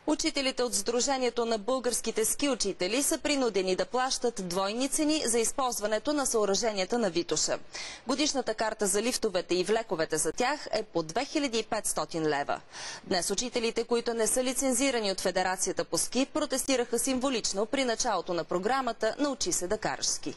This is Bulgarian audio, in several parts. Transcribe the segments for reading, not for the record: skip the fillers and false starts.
Учителите от Сдружението на българските ски учители са принудени да плащат двойни цени за използването на съоръженията на Витоша. Годишната карта за лифтовете и влековете за тях е по 2500 лева. Днес учителите, които не са лицензирани от Федерацията по ски, протестираха символично при началото на програмата "Научи се да караш ски".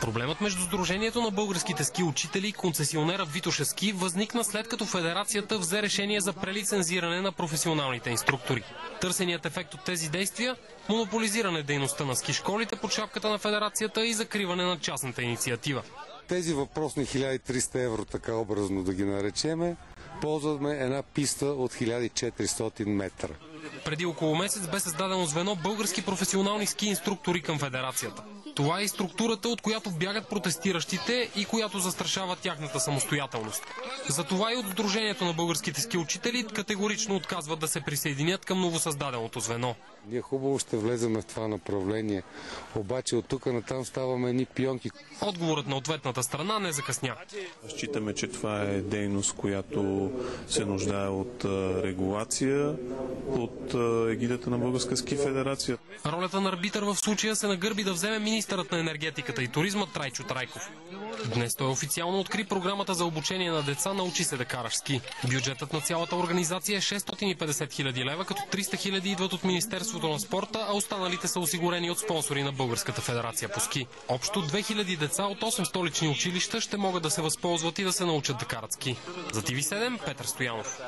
Проблемът между Сдружението на българските ски учители и концесионера Витоша ски възникна след като Федерацията взе решение за прелицензиране на професионалните инструктори. Търсеният ефект от тези действия – монополизиране дейността на ски школите под шапката на Федерацията и закриване на частната инициатива. Тези въпросни 1300 евро, така образно да ги наречеме, ползваме една писта от 1400 метра. Преди около месец бе създадено звено български професионални ски инструктори към Федерацията. Това е и структурата, от която бягат протестиращите и която застрашава тяхната самостоятелност. Затова и от Сдружението на българските ски учители категорично отказват да се присъединят към новосъздаденото звено. Ние хубаво ще влезем в това направление, обаче от тук натам ставаме едни пионки. Отговорът на ответната страна не закъсня. Считаме, че това е дейност, която се нуждае от регулация, от егидата на Българска ски федерация. Ролята на арбитър в случая се нагърби да вземе министърът на енергетиката и туризма Трайчо Трайков. Днес той официално откри програмата за обучение на деца "Научи се да караш ски". Бюджетът на цялата организация е 650 хиляди лева, като 300 хиляди идват от Министерството на спорта, а останалите са осигурени от спонсори на Българската федерация по ски. Общо 2000 деца от 8 столични училища ще могат да се възползват и да се научат да карат ски. За TV7 Петър Стоянов.